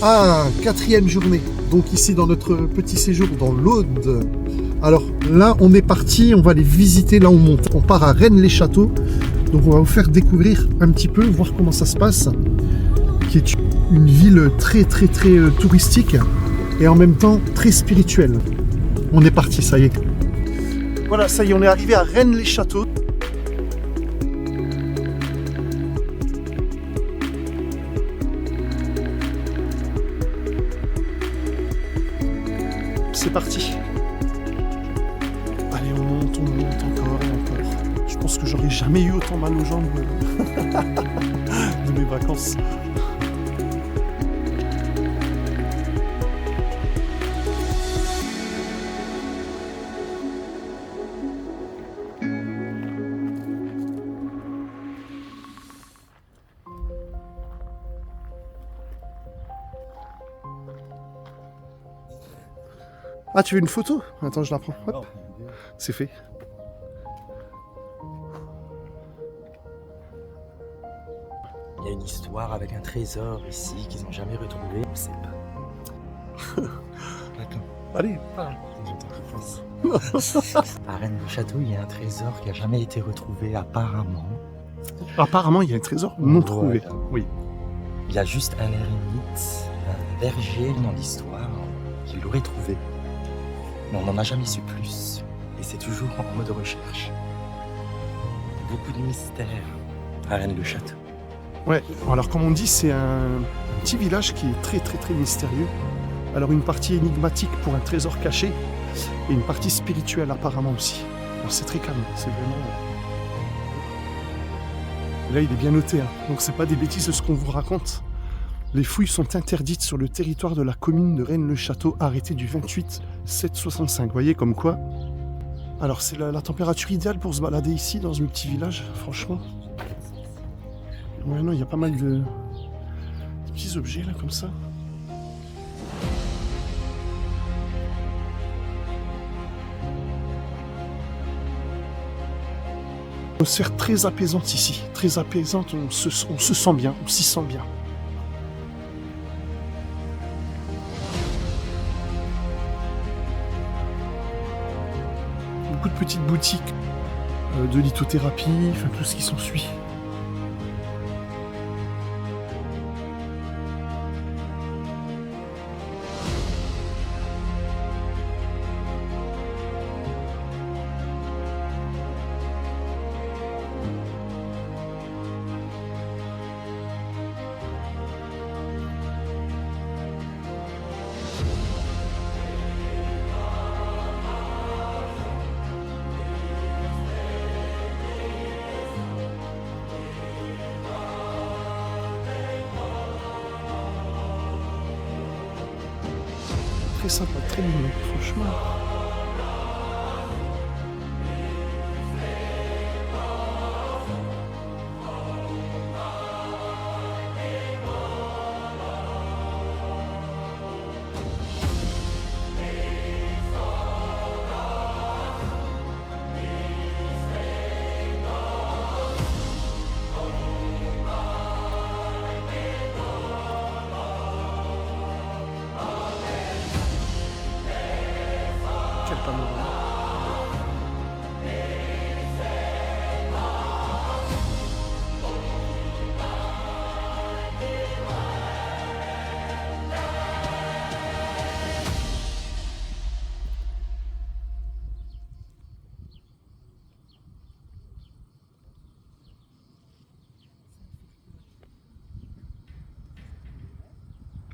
Ah, quatrième journée. Donc ici dans notre petit séjour dans l'Aude. Alors là, on est parti, on va aller visiter, là on monte. On part à Rennes-les-Châteaux. Donc on va vous faire découvrir un petit peu, voir comment ça se passe. Qui est une ville très touristique et en même temps très spirituelle. On est parti, ça y est. Voilà, ça y est, on est arrivé à Rennes-les-Châteaux. C'est parti. Allez, on monte encore et encore. Je pense que j'aurais jamais eu autant mal aux jambes de mes vacances. Ah, tu veux une photo? Attends, je la prends. Hop. C'est fait. Il y a une histoire avec un trésor ici qu'ils n'ont jamais retrouvé. On ne sait pas. Attends. Allez, parle. À Rennes-le-Château, il y a un trésor qui n'a jamais été retrouvé apparemment. Apparemment, il y a un trésor non trouvé. Voilà. Oui. Il y a juste un ermite, un berger dans l'histoire qui l'aurait trouvé. Mais on n'en a jamais su plus. Et c'est toujours en mode recherche. Beaucoup de mystères à Rennes-le-Château. Ouais, alors comme on dit, c'est un petit village qui est très mystérieux. Alors une partie énigmatique pour un trésor caché et une partie spirituelle apparemment aussi. Alors c'est très calme, c'est vraiment... Là il est bien noté, hein. Donc c'est pas des bêtises ce qu'on vous raconte. Les fouilles sont interdites sur le territoire de la commune de Rennes-le-Château, arrêté du 28/7/65. Vous voyez comme quoi. Alors c'est la température idéale pour se balader ici dans ce petit village, franchement. Ouais, non, il y a pas mal de petits objets là comme ça. Une atmosphère très apaisante ici, très apaisante, on se sent bien, on s'y sent bien. Beaucoup de petites boutiques de lithothérapie, enfin tout ce qui s'ensuit. Très sympa, très mignon, franchement. Quel panorama.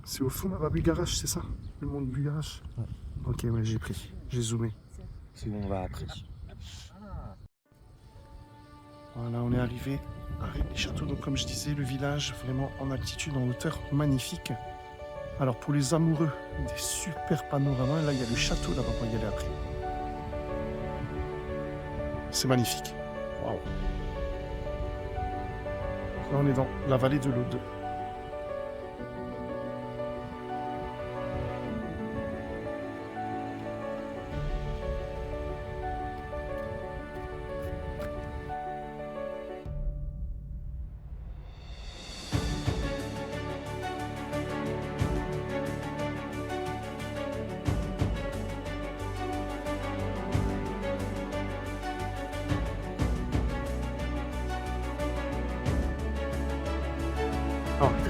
C'est au fond là-bas, Bugarach, c'est ça? Le monde Bugarach? Ouais. Ok, ouais, j'ai pris, j'ai zoomé. C'est où on va après. Voilà, on est arrivé à Rennes-les-Châteaux. Donc, comme je disais, le village vraiment en altitude, en hauteur, magnifique. Alors, pour les amoureux des super panoramas, là, il y a le château là-bas, on va y aller après. C'est magnifique. Waouh. Là, on est dans la vallée de l'Aude.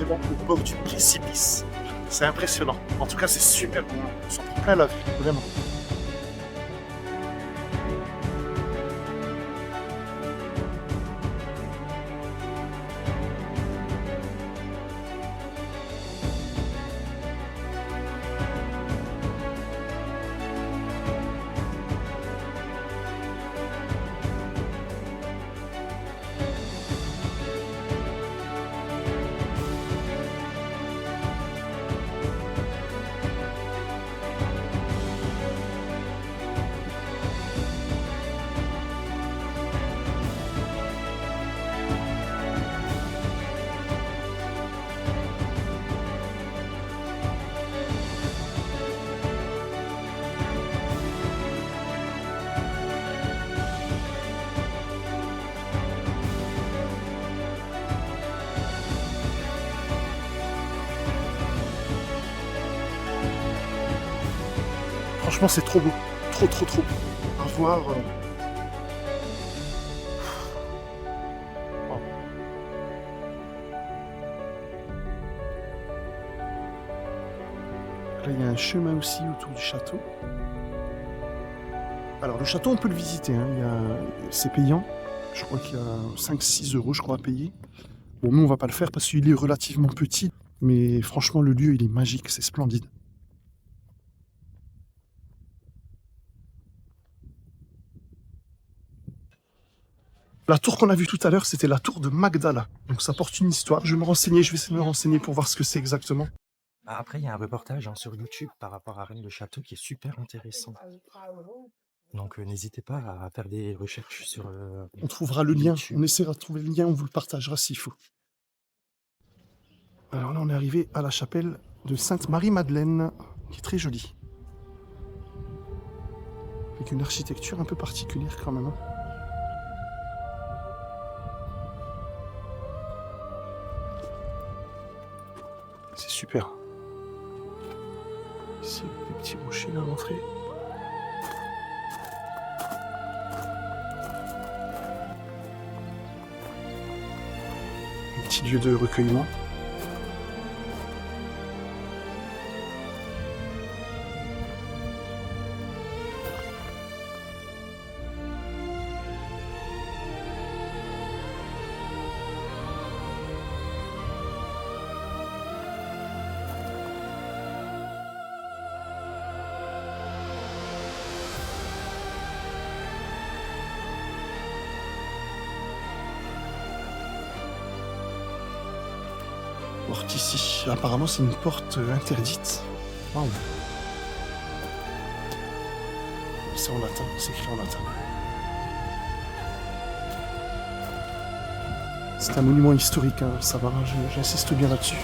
vraiment au bord du précipice. C'est impressionnant. En tout cas, c'est super bon. On s'en prend plein la vue, vraiment. Franchement, c'est trop beau. Trop, trop, trop beau. À voir. Oh. Là, il y a un chemin aussi autour du château. Alors, le château, on peut le visiter. Hein. C'est payant. Je crois qu'il y a 5-6 euros, je crois, à payer. Bon, nous, on va pas le faire parce qu'il est relativement petit. Mais franchement, le lieu, il est magique. C'est splendide. La tour qu'on a vue tout à l'heure, c'était la tour de Magdala. Donc ça porte une histoire. Je vais essayer de me renseigner pour voir ce que c'est exactement. Après, il y a un reportage sur YouTube par rapport à Rennes-le-Château qui est super intéressant. Donc n'hésitez pas à faire des recherches sur... On trouvera le lien. YouTube. On essaiera de trouver le lien, on vous le partagera s'il faut. Alors là, on est arrivé à la chapelle de Sainte-Marie-Madeleine, qui est très jolie. Avec une architecture un peu particulière quand même. Hein. C'est super. Ici, des petits rochers à l'entrée. Un petit lieu de recueillement. Porte ici. Apparemment, c'est une porte interdite. Waouh. C'est en latin, c'est écrit en latin. C'est un monument historique, hein, ça va, j'insiste bien là-dessus.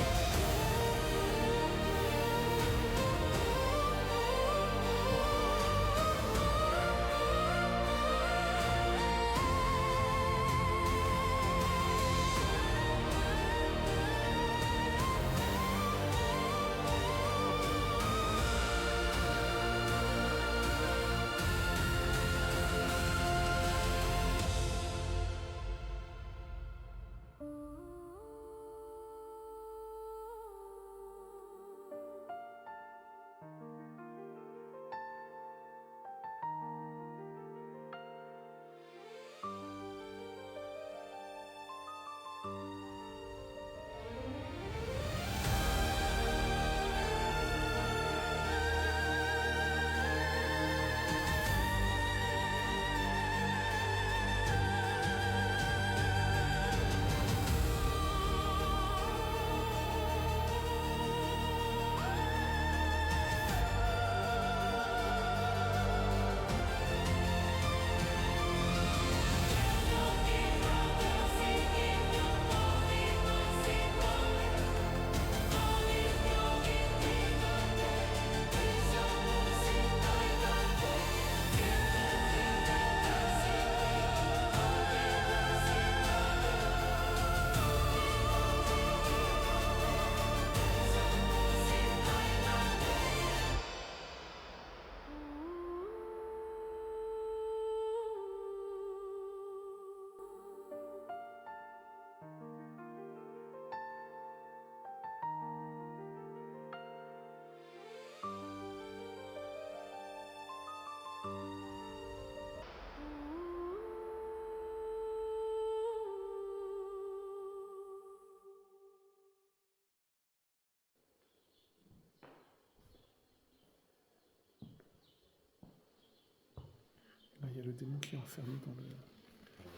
le démon qui est enfermé dans le...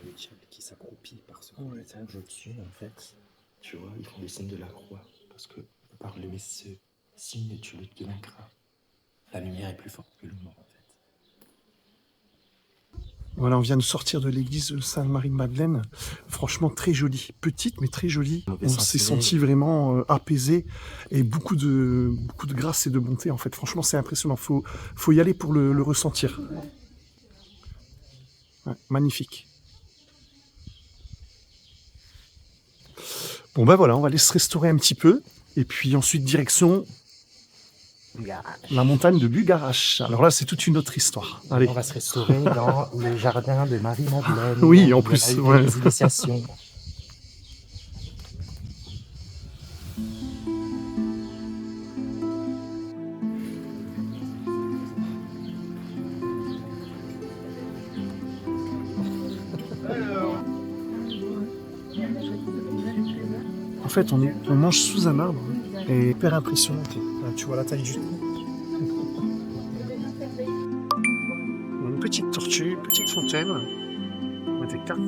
Le diable qui s'accroupit parce qu'on le singe au-dessus, en fait. Tu vois, ils font le signe de la croix. Parce que par ce signe, tu le vaincras. La lumière est plus forte que le mort, en fait. Voilà, on vient de sortir de l'église de Sainte-Marie-Madeleine. Franchement, très jolie. Petite, mais très jolie. On s'est senti vraiment apaisé et beaucoup de grâce et de bonté, en fait. Franchement, c'est impressionnant. Faut y aller pour le ressentir. Ouais, magnifique. Bon, ben voilà, on va aller se restaurer un petit peu. Et puis ensuite, direction la montagne de Bugarache. Alors là, c'est toute une autre histoire. Allez. On va se restaurer dans le jardin de Marie-Madeleine. Oui, en plus. Ouais. Les initiations. En fait, on mange sous un arbre et hyper impressionnant. Tu vois la taille du trou. Une petite tortue, une petite fontaine. Des cartes.